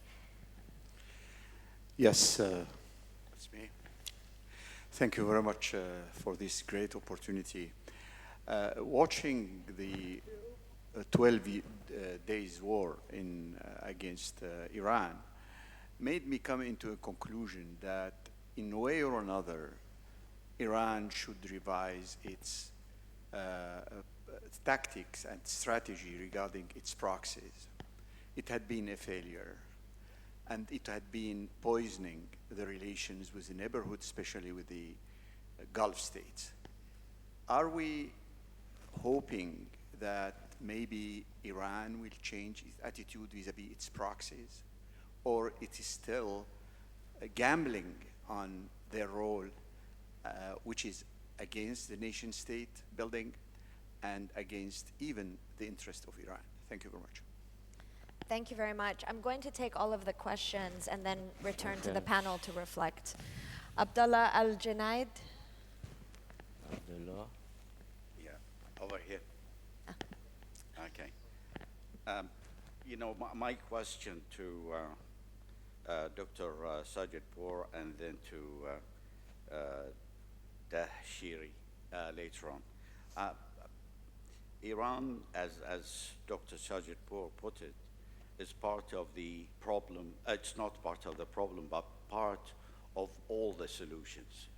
Yes, it's me. Thank you very much for this great opportunity. Watching the 12 days war against Iran made me come into a conclusion that in a way or another, Iran should revise its tactics and strategy regarding its proxies. It had been a failure, and it had been poisoning the relations with the neighborhood, especially with the Gulf states. Are we hoping that maybe Iran will change its attitude vis-à-vis its proxies, or it is still gambling on their role, which is against the nation state building and against even the interest of Iran? Thank you very much. Thank you very much. I'm going to take all of the questions and then return to the panel to reflect. Abdullah Al-Junaid. Abdullah. Yeah, over here. Okay. You know, my question to Dr. Sajidpour and then to Dahshiri later on. Iran, as Dr. Sajidpour put it, is part of the problem. It's not part of the problem, but part of all the solutions.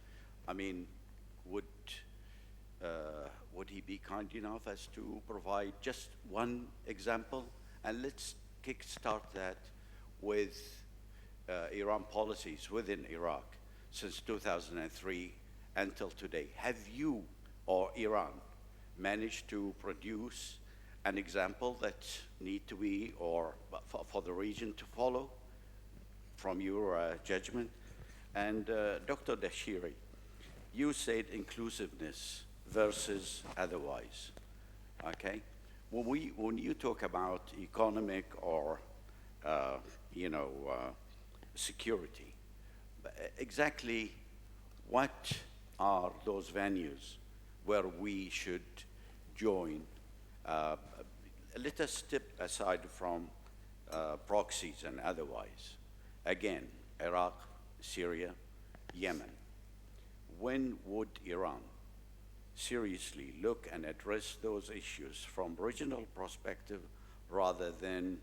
I mean, would he be kind enough as to provide just one example? And let's kickstart that with Iran policies within Iraq since 2003 until today. Have you or Iran managed to produce an example that need to be, or for the region to follow from your judgment? And Dr. Dahshiri, you said inclusiveness versus otherwise, okay? When you talk about economic or, security, exactly what are those venues where we should join? Let us step aside from proxies and otherwise. Again, Iraq, Syria, Yemen. When would Iran seriously look and address those issues from regional perspective rather than,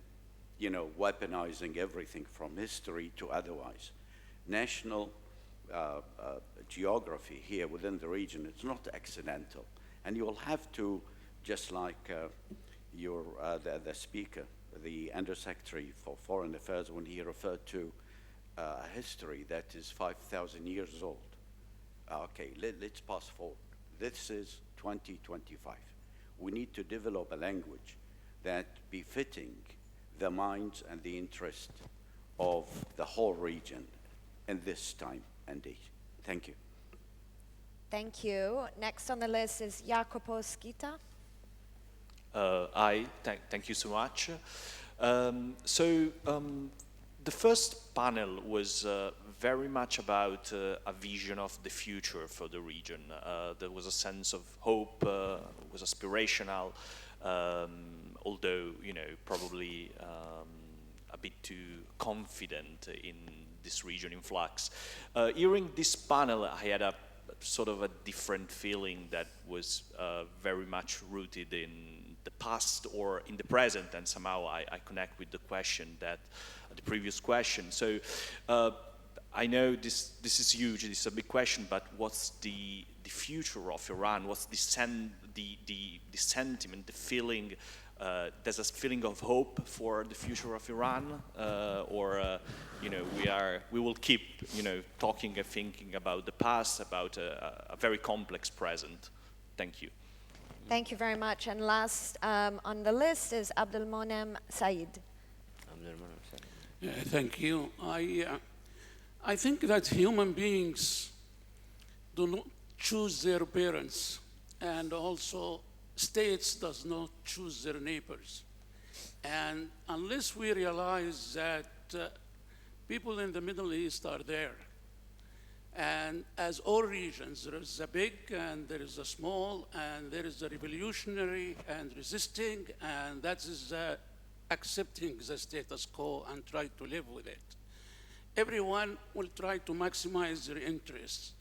weaponizing everything from history to otherwise? National geography here within the region, it's not accidental. And you will have to, just like the speaker, the Undersecretary for Foreign Affairs, when he referred to a history that is 5,000 years old. Okay, let's pass forward. This is 2025. We need to develop a language that befitting the minds and the interest of the whole region in this time and date. Thank you. Thank you. Next on the list is Jacopo Schita. Thank you so much. The first panel was very much about a vision of the future for the region. There was a sense of hope, was aspirational, although, probably a bit too confident in this region in flux. Hearing this panel, I had a sort of a different feeling that was very much rooted in the past or in the present, and somehow I connect with the question that the previous question. So I know this is huge, this is a big question, but what's the future of Iran? What's the sentiment, the feeling? There's a feeling of hope for the future of Iran, or we will keep talking and thinking about the past, about a very complex present. Thank you. Thank you very much. And last on the list is Abdelmonem Said. Yeah, thank you. I think that human beings do not choose their parents, and also states does not choose their neighbors. And unless we realize that people in the Middle East are there. And as all regions, there is a big and there is a small, and there is a revolutionary and resisting, and that is accepting the status quo and try to live with it. Everyone will try to maximize their interests.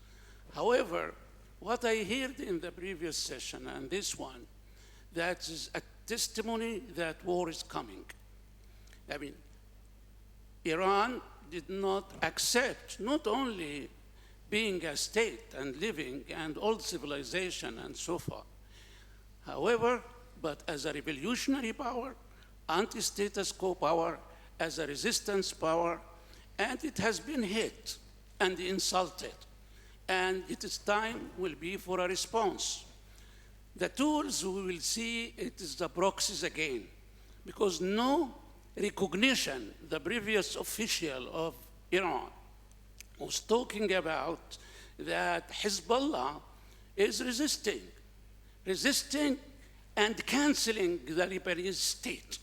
However, what I heard in the previous session and this one, that is a testimony that war is coming. I mean, Iran did not accept not only being a state and living and old civilization and so forth. However, but as a revolutionary power, anti-status quo power, as a resistance power, and it has been hit and insulted. And its time will be for a response. The tools we will see, it is the proxies again, because no recognition, the previous official of Iran was talking about that Hezbollah is resisting and canceling the Lebanese state.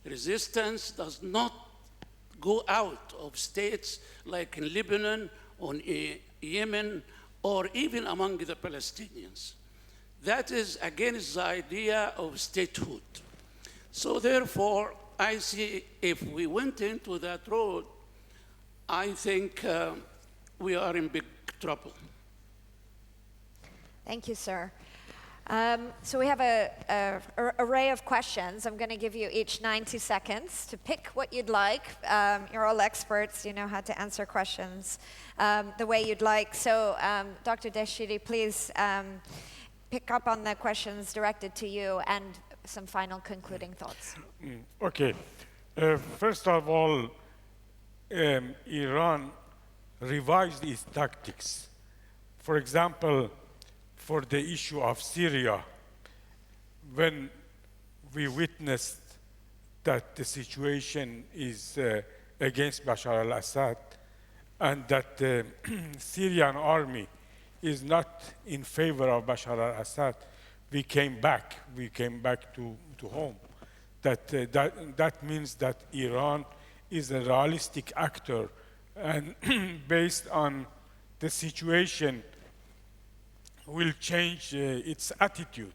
Resistance does not go out of states like in Lebanon or Yemen or even among the Palestinians. That is against the idea of statehood. So therefore, I see if we went into that road, I think we are in big trouble. Thank you, sir. So we have an array of questions. I'm going to give you each 90 seconds to pick what you'd like. You're all experts. You know how to answer questions the way you'd like. So Dr. Deshiri, please pick up on the questions directed to you and some final concluding thoughts. Okay. First of all, Iran revised its tactics. For example, for the issue of Syria, when we witnessed that the situation is against Bashar al-Assad and that the Syrian army is not in favor of Bashar al-Assad, we came back to home. That means that Iran is a realistic actor, and based on the situation will change its attitude.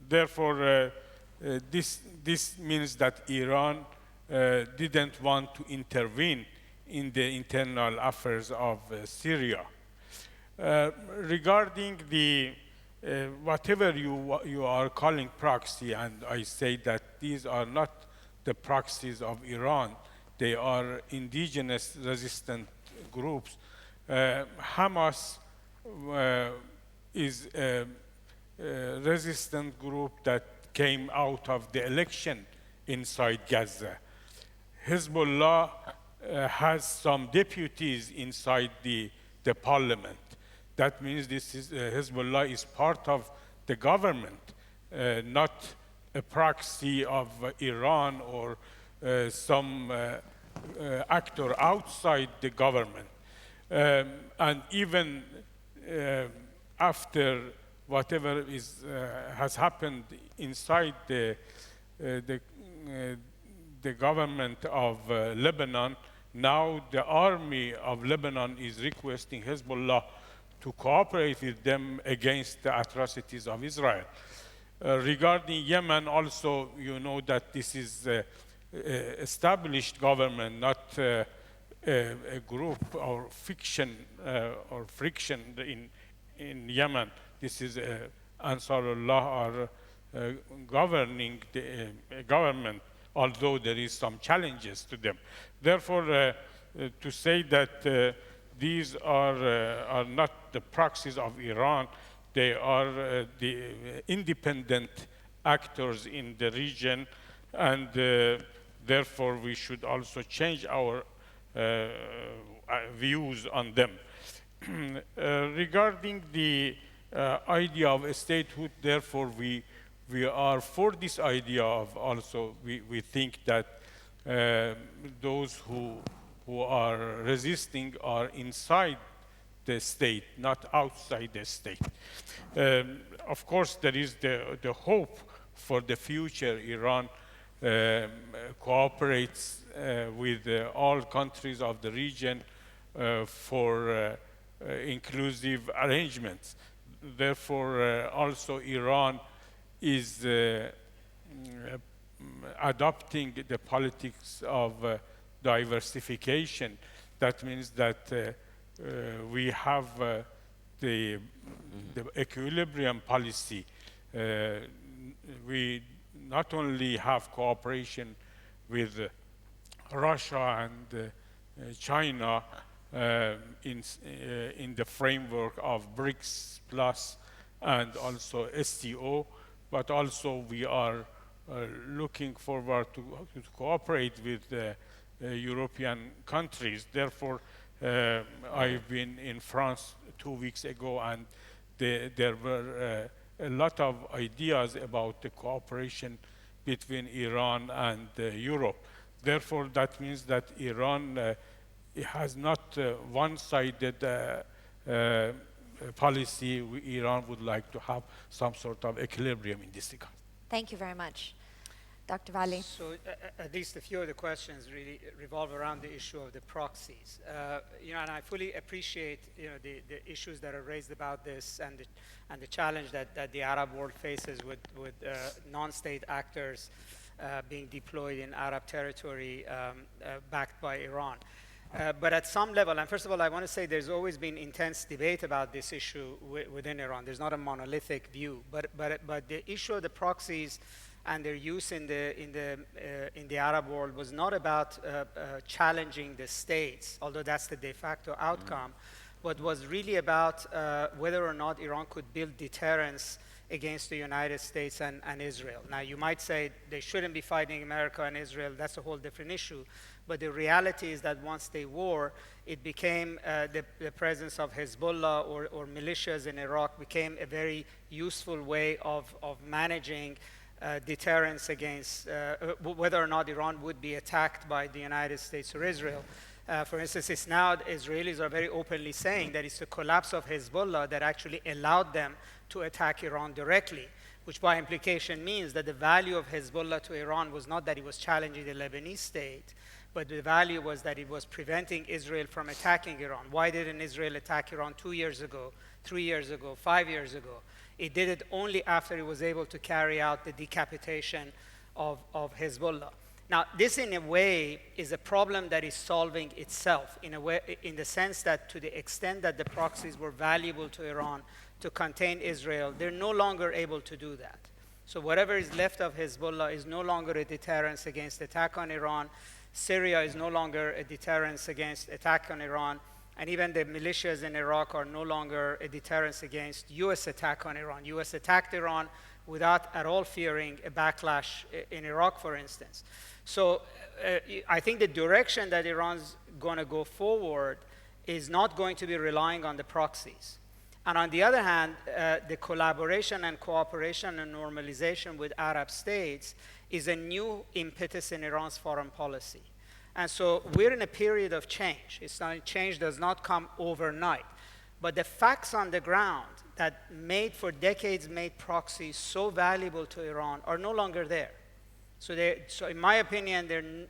Therefore, this means that Iran didn't want to intervene in the internal affairs of Syria. Regarding the whatever you are calling proxy, and I say that these are not the proxies of Iran, they are indigenous resistant groups. Hamas is a resistant group that came out of the election inside Gaza. Hezbollah has some deputies inside the parliament. That means Hezbollah is part of the government, not a proxy of Iran or some actor outside the government. And even after whatever has happened inside the government of Lebanon, now the army of Lebanon is requesting Hezbollah to cooperate with them against the atrocities of Israel. Regarding Yemen, also, you know that this is established government, not a group or fiction or friction in Yemen. This is Ansarullah are governing the government, although there is some challenges to them. Therefore, to say that these are not the proxies of Iran, they are the independent actors in the region, and therefore we should also change our views on them. Regarding the idea of a statehood, therefore we are for this idea of also, we think that those who are resisting are inside the state, not outside the state. Of course, there is the hope for the future Iran cooperates with all countries of the region for inclusive arrangements. Therefore, also Iran is adopting the politics of diversification. That means that we have the equilibrium policy. We not only have cooperation with Russia and China in the framework of BRICS Plus and also STO, but also we are looking forward to cooperate with European countries. Therefore, I've been in France 2 weeks ago, and there were a lot of ideas about the cooperation between Iran and Europe. Therefore, that means that Iran has not one-sided policy. Iran would like to have some sort of equilibrium in this regard. Thank you very much. Dr. Vali. So at least a few of the questions really revolve around the issue of the proxies. And I fully appreciate the issues that are raised about this and the challenge that the Arab world faces with non-state actors being deployed in Arab territory backed by Iran. But at some level, and first of all, I want to say there's always been intense debate about this issue within Iran. There's not a monolithic view, but the issue of the proxies and their use in the Arab world was not about challenging the states, although that's the de facto outcome, but was really about whether or not Iran could build deterrence against the United States and Israel. Now, you might say they shouldn't be fighting America and Israel. That's a whole different issue. But the reality is that once they war, it became the presence of Hezbollah or militias in Iraq became a very useful way of managing deterrence against whether or not Iran would be attacked by the United States or Israel. For instance, it's now Israelis are very openly saying that it's the collapse of Hezbollah that actually allowed them to attack Iran directly, which by implication means that the value of Hezbollah to Iran was not that it was challenging the Lebanese state, but the value was that it was preventing Israel from attacking Iran. Why didn't Israel attack Iran 2 years ago, 3 years ago, 5 years ago? It did it only after it was able to carry out the decapitation of Hezbollah. Now, this in a way is a problem that is solving itself in a way, in the sense that to the extent that the proxies were valuable to Iran to contain Israel, they're no longer able to do that. So whatever is left of Hezbollah is no longer a deterrence against attack on Iran. Syria is no longer a deterrence against attack on Iran. And even the militias in Iraq are no longer a deterrence against US attack on Iran. US attacked Iran without at all fearing a backlash in Iraq, for instance. So I think the direction that Iran's going to go forward is not going to be relying on the proxies. And on the other hand, the collaboration and cooperation and normalization with Arab states is a new impetus in Iran's foreign policy. And so we're in a period of change. Change does not come overnight. But the facts on the ground that for decades made proxies so valuable to Iran are no longer there. So in my opinion,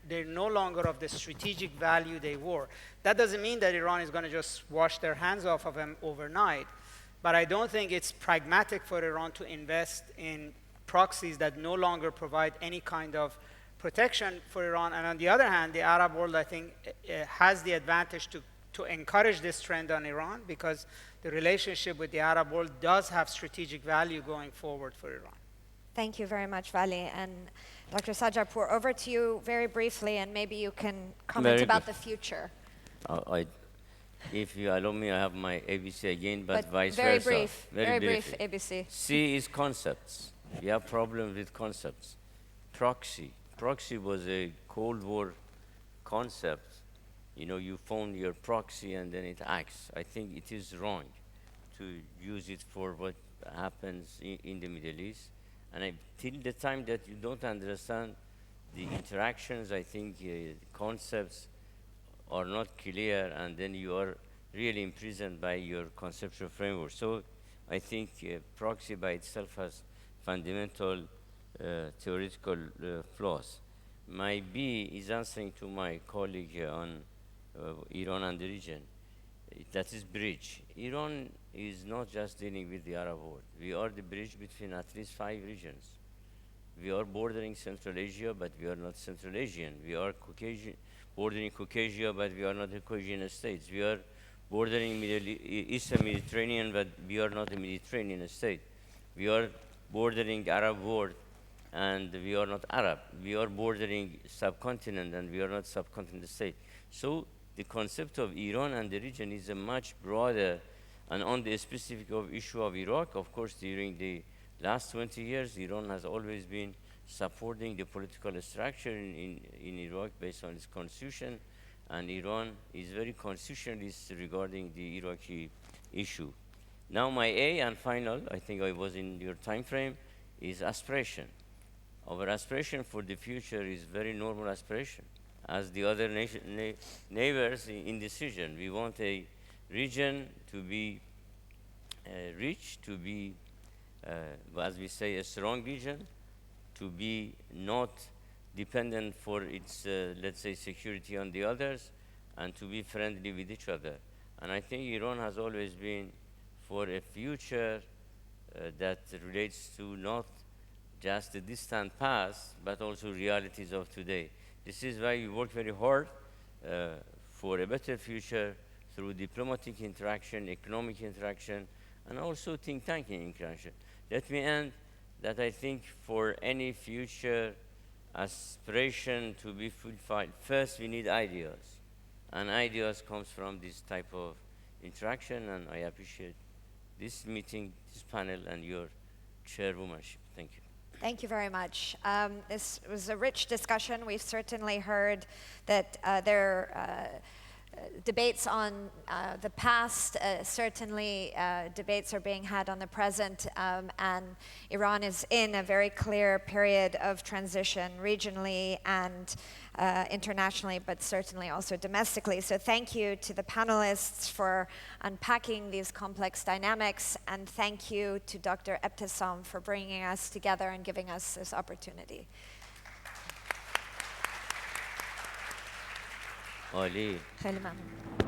they're no longer of the strategic value they were. That doesn't mean that Iran is going to just wash their hands off of them overnight. But I don't think it's pragmatic for Iran to invest in proxies that no longer provide any kind of protection for Iran. And on the other hand, the Arab world, I think, has the advantage to encourage this trend on Iran, because the relationship with the Arab world does have strategic value going forward for Iran. Thank you very much, Vali. And Dr. Sajjarpour, over to you very briefly, and maybe you can comment about the future. If you allow me, I have my ABC again, but vice very versa. Brief, very brief ABC. C is concepts. We have problems with concepts. Proxy. Proxy was a Cold War concept. You know, you phone your proxy and then it acts. I think it is wrong to use it for what happens in the Middle East. And till the time that you don't understand the interactions, I think concepts are not clear, and then you are really imprisoned by your conceptual framework. So I think proxy by itself has fundamental theoretical flaws. My B is answering to my colleague on Iran and the region. That is bridge. Iran is not just dealing with the Arab world. We are the bridge between at least 5 regions. We are bordering Central Asia, but we are not Central Asian. We are Caucasian, bordering Caucasia, but we are not a Caucasian states. We are bordering Eastern Mediterranean, but we are not a Mediterranean state. We are bordering Arab world, and we are not Arab. We are bordering subcontinent, and we are not subcontinent state. So the concept of Iran and the region is a much broader, and on the specific issue of Iraq, of course, during the last 20 years, Iran has always been supporting the political structure in Iraq based on its constitution, and Iran is very constitutionalist regarding the Iraqi issue. Now my A and final, I think I was in your time frame, is aspiration. Our aspiration for the future is very normal aspiration. As the other neighbors in this region, we want a region to be rich, to be as we say, a strong region, to be not dependent for its, let's say, security on the others, and to be friendly with each other. And I think Iran has always been for a future that relates to not just the distant past, but also realities of today. This is why we work very hard for a better future through diplomatic interaction, economic interaction, and also think tanking interaction. Let me end that I think for any future aspiration to be fulfilled, first we need ideas. And ideas comes from this type of interaction, and I appreciate this meeting, this panel, and your chairwomanship. Thank you. Thank you very much. This was a rich discussion. We've certainly heard that debates on the past, certainly debates are being had on the present, and Iran is in a very clear period of transition regionally and internationally, but certainly also domestically. So thank you to the panelists for unpacking these complex dynamics, and thank you to Dr. Ebtesam for bringing us together and giving us this opportunity. عالی. خیلی ممنون.